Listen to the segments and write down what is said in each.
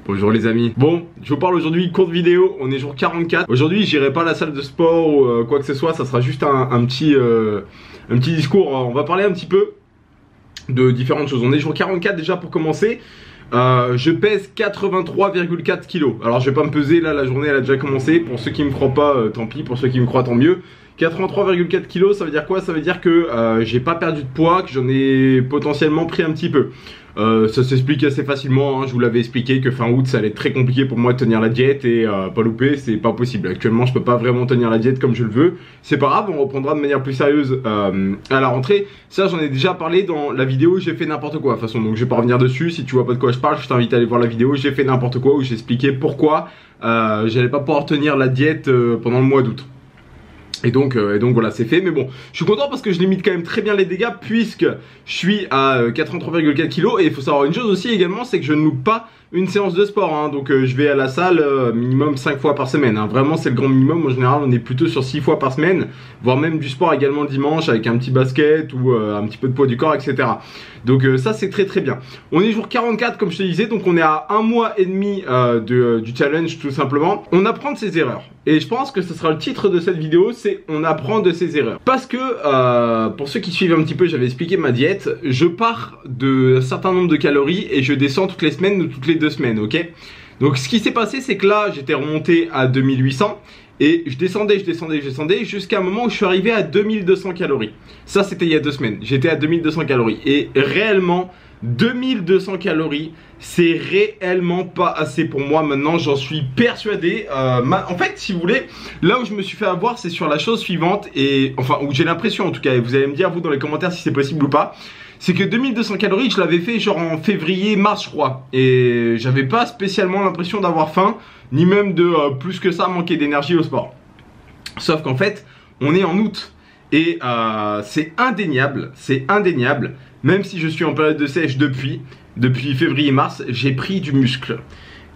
Bonjour les amis. Bon, je vous parle aujourd'hui courte vidéo, on est jour 44. Aujourd'hui j'irai pas à la salle de sport ou quoi que ce soit, ça sera juste un petit discours. On va parler un petit peu de différentes choses. On est jour 44 déjà pour commencer. Je pèse 83,4 kg. Alors je vais pas me peser là, la journée elle a déjà commencé. Pour ceux qui me croient pas, tant pis. Pour ceux qui me croient, tant mieux. 83,4 kg, ça veut dire quoi? Ça veut dire que j'ai pas perdu de poids, que j'en ai potentiellement pris un petit peu. Ça s'explique assez facilement, hein. Je vous l'avais expliqué que fin août ça allait être très compliqué pour moi de tenir la diète et pas louper, c'est pas possible. Actuellement je peux pas vraiment tenir la diète comme je le veux. C'est pas grave, on reprendra de manière plus sérieuse à la rentrée. Ça j'en ai déjà parlé dans la vidéo j'ai fait n'importe quoi de toute façon, donc je vais pas revenir dessus. Si tu vois pas de quoi je parle, je t'invite à aller voir la vidéo j'ai fait n'importe quoi où j'ai expliqué pourquoi j'allais pas pouvoir tenir la diète pendant le mois d'août. Et donc voilà, c'est fait. Mais bon, je suis content parce que je limite quand même très bien les dégâts puisque je suis à 83,4 kg. Et il faut savoir une chose aussi également, c'est que je ne loupe pas une séance de sport, hein. Donc je vais à la salle minimum 5 fois par semaine, hein. Vraiment c'est le grand minimum. En général on est plutôt sur 6 fois par semaine, voire même du sport également le dimanche avec un petit basket ou un petit peu de poids du corps, etc. Donc ça c'est très très bien. On est jour 44 comme je te disais, donc on est à 1 mois et demi du challenge tout simplement. On apprend de ses erreurs. Et je pense que ce sera le titre de cette vidéo, c'est on apprend de ses erreurs. Parce que pour ceux qui suivent un petit peu, j'avais expliqué ma diète. Je pars d'un certain nombre de calories et je descends toutes les semaines ou toutes les 2 semaines, ok? Donc ce qui s'est passé, c'est que là, j'étais remonté à 2800 et je descendais jusqu'à un moment où je suis arrivé à 2200 calories. Ça, c'était il y a 2 semaines. J'étais à 2200 calories et réellement, 2200 calories, c'est réellement pas assez pour moi. Maintenant j'en suis persuadé. En fait si vous voulez, là où je me suis fait avoir c'est sur la chose suivante. Et enfin où j'ai l'impression en tout cas, et vous allez me dire vous dans les commentaires si c'est possible ou pas. C'est que 2200 calories je l'avais fait genre en février, mars je crois. Et j'avais pas spécialement l'impression d'avoir faim, ni même de plus que ça manquer d'énergie au sport. Sauf qu'en fait on est en août. Et c'est indéniable, même si je suis en période de sèche depuis février-mars, j'ai pris du muscle.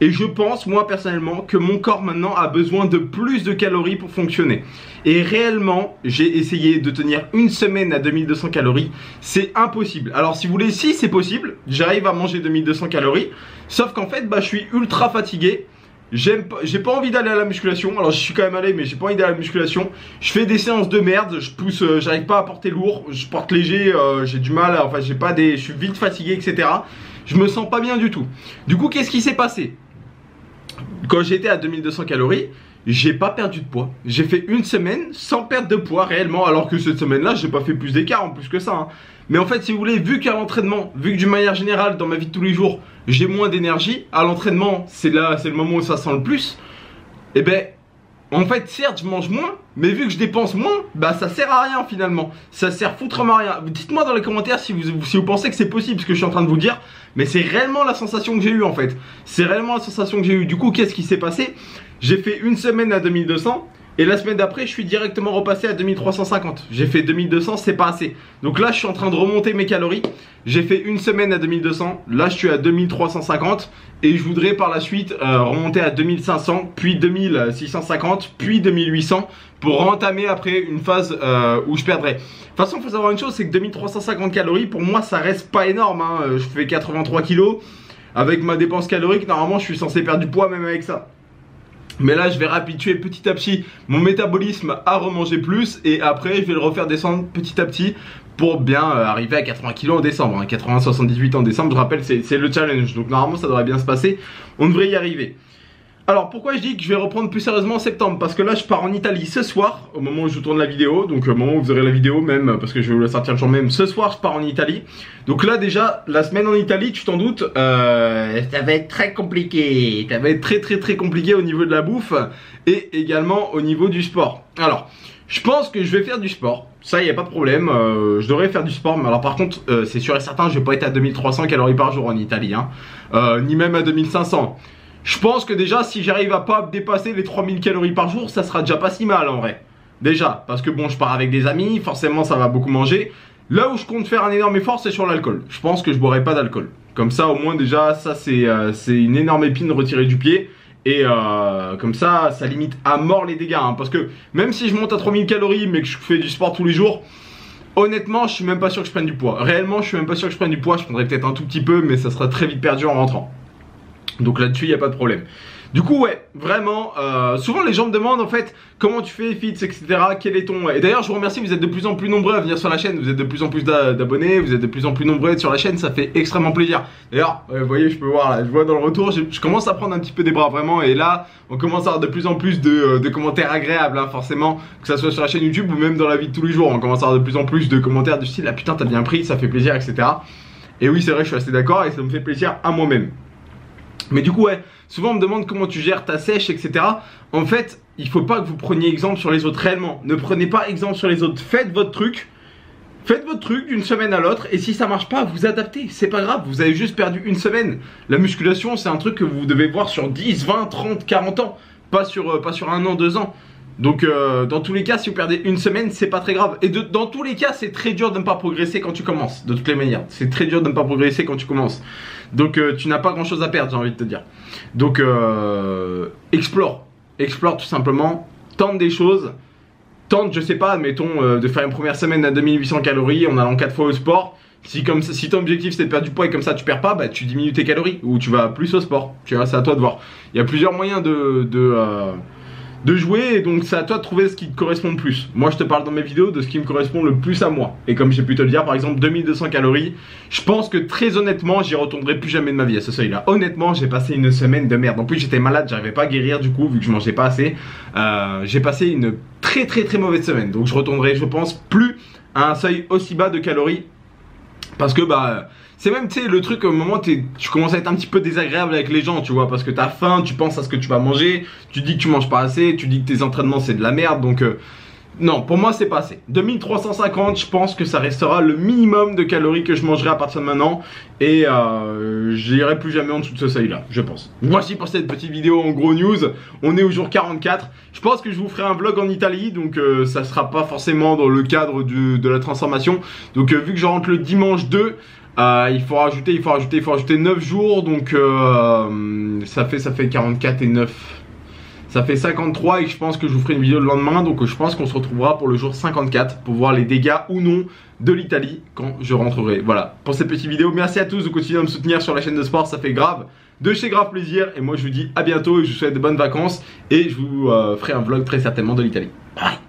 Et je pense, moi personnellement, que mon corps maintenant a besoin de plus de calories pour fonctionner. Et réellement, j'ai essayé de tenir une semaine à 2200 calories, c'est impossible. Alors si vous voulez, si c'est possible, j'arrive à manger 2200 calories, sauf qu'en fait, je suis ultra fatigué. J'ai pas envie d'aller à la musculation. Alors je suis quand même allé mais j'ai pas envie d'aller à la musculation. Je fais des séances de merde, je pousse, j'arrive pas à porter lourd, je porte léger, j'ai du mal, enfin je suis vite fatigué, etc. Je me sens pas bien du tout. Du coup qu'est-ce qui s'est passé? Quand j'étais à 2200 calories, j'ai pas perdu de poids. J'ai fait une semaine sans perdre de poids réellement, alors que cette semaine là j'ai pas fait plus d'écart en plus que ça, hein. Mais en fait si vous voulez, vu qu'à l'entraînement, vu que d'une manière générale dans ma vie de tous les jours j'ai moins d'énergie, à l'entraînement c'est le moment où ça sent le plus. Et ben en fait certes je mange moins, mais vu que je dépense moins, ça sert à rien finalement. Ça sert foutrement à rien. Dites-moi dans les commentaires si vous pensez que c'est possible ce que je suis en train de vous dire. Mais c'est réellement la sensation que j'ai eue en fait. C'est réellement la sensation que j'ai eue. Du coup qu'est-ce qui s'est passé? J'ai fait une semaine à 2200. Et la semaine d'après, je suis directement repassé à 2350. J'ai fait 2200, c'est pas assez. Donc là, je suis en train de remonter mes calories. J'ai fait une semaine à 2200. Là, je suis à 2350. Et je voudrais par la suite remonter à 2500, puis 2650, puis 2800 pour entamer après une phase où je perdrai. De toute façon, il faut savoir une chose, c'est que 2350 calories, pour moi, ça reste pas énorme, hein. Je fais 83 kilos. Avec ma dépense calorique, normalement, je suis censé perdre du poids même avec ça. Mais là je vais réhabituer petit à petit mon métabolisme à remanger plus. Et après je vais le refaire descendre petit à petit pour bien arriver à 80 kg en décembre, hein. 80-78 en décembre, je rappelle c'est le challenge. Donc normalement ça devrait bien se passer, on devrait y arriver. Alors pourquoi je dis que je vais reprendre plus sérieusement en septembre? Parce que là je pars en Italie ce soir, au moment où je tourne la vidéo. Donc au moment où vous aurez la vidéo même, parce que je vais vous la sortir le jour même. Ce soir je pars en Italie. Donc là déjà, la semaine en Italie, tu t'en doutes, ça va être très compliqué. Ça va être très compliqué au niveau de la bouffe. Et également au niveau du sport. Alors, je pense que je vais faire du sport. Ça, il n'y a pas de problème, je devrais faire du sport. Mais alors par contre, c'est sûr et certain, je vais pas être à 2300 calories par jour en Italie, hein. Ni même à 2500. Je pense que déjà si j'arrive à pas dépasser les 3000 calories par jour, ça sera déjà pas si mal en vrai. Déjà, parce que bon je pars avec des amis, forcément ça va beaucoup manger. Là où je compte faire un énorme effort c'est sur l'alcool. Je pense que je boirai pas d'alcool. Comme ça au moins déjà ça c'est une énorme épine retirée du pied. Et comme ça, ça limite à mort les dégâts, hein. Parce que même si je monte à 3000 calories mais que je fais du sport tous les jours, honnêtement je suis même pas sûr que je prenne du poids. Réellement je suis même pas sûr que je prenne du poids, je prendrai peut-être un tout petit peu mais ça sera très vite perdu en rentrant. Donc là-dessus, il n'y a pas de problème. Du coup, ouais, vraiment, souvent les gens me demandent en fait comment tu fais fits, etc. Quel est ton... Et d'ailleurs, je vous remercie, vous êtes de plus en plus nombreux à venir sur la chaîne, vous êtes de plus en plus d'abonnés, vous êtes de plus en plus nombreux à être sur la chaîne, ça fait extrêmement plaisir. D'ailleurs, vous voyez, je peux voir là, je vois dans le retour, je commence à prendre un petit peu des bras vraiment, et là, on commence à avoir de plus en plus de commentaires agréables, hein, forcément, que ça soit sur la chaîne YouTube ou même dans la vie de tous les jours, on commence à avoir de plus en plus de commentaires du style, ah putain, t'as bien pris, ça fait plaisir, etc. Et oui, c'est vrai, je suis assez d'accord, et ça me fait plaisir à moi-même. Mais du coup, ouais, souvent on me demande comment tu gères ta sèche, etc. En fait, il faut pas que vous preniez exemple sur les autres réellement. Ne prenez pas exemple sur les autres. Faites votre truc d'une semaine à l'autre. Et si ça marche pas, vous adaptez. C'est pas grave, vous avez juste perdu une semaine. La musculation, c'est un truc que vous devez voir sur 10, 20, 30, 40 ans. Pas sur 1 an, 2 ans. Donc dans tous les cas, si vous perdez une semaine, c'est pas très grave. Et dans tous les cas, c'est très dur de ne pas progresser quand tu commences. De toutes les manières, c'est très dur de ne pas progresser quand tu commences. Donc tu n'as pas grand chose à perdre, j'ai envie de te dire. Donc explore tout simplement. Tente des choses. Tente, je sais pas, admettons de faire une première semaine à 2800 calories en allant 4 fois au sport. Si ton objectif c'est de perdre du poids et comme ça tu perds pas, bah tu diminues tes calories ou tu vas plus au sport. Tu vois, c'est à toi de voir. Il y a plusieurs moyens de jouer, et donc c'est à toi de trouver ce qui te correspond le plus. Moi je te parle dans mes vidéos de ce qui me correspond le plus à moi. Et comme j'ai pu te le dire, par exemple 2200 calories, je pense que très honnêtement j'y retournerai plus jamais de ma vie à ce seuil là. Honnêtement j'ai passé une semaine de merde. En plus j'étais malade, j'arrivais pas à guérir du coup vu que je mangeais pas assez. J'ai passé une très mauvaise semaine. Donc je retournerai je pense plus à un seuil aussi bas de calories. Parce que bah c'est même, tu sais, le truc au moment tu commences à être un petit peu désagréable avec les gens, tu vois, parce que t'as faim, tu penses à ce que tu vas manger, tu dis que tu manges pas assez, tu dis que tes entraînements c'est de la merde, donc non, pour moi c'est pas assez. 2350, je pense que ça restera le minimum de calories que je mangerai à partir de maintenant, et j'irai plus jamais en dessous de ce seuil là, je pense. Voici pour cette petite vidéo en gros news, on est au jour 44, je pense que je vous ferai un vlog en Italie, donc ça sera pas forcément dans le cadre de la transformation, donc vu que je rentre le dimanche 2, il faut rajouter 9 jours, donc ça fait 44 et 9. Ça fait 53 et je pense que je vous ferai une vidéo le lendemain, donc je pense qu'on se retrouvera pour le jour 54 pour voir les dégâts ou non de l'Italie quand je rentrerai. Voilà, pour cette petite vidéo, merci à tous de continuer à me soutenir sur la chaîne de sport, ça fait grave, de chez grave plaisir, et moi je vous dis à bientôt et je vous souhaite de bonnes vacances et je vous ferai un vlog très certainement de l'Italie. Bye.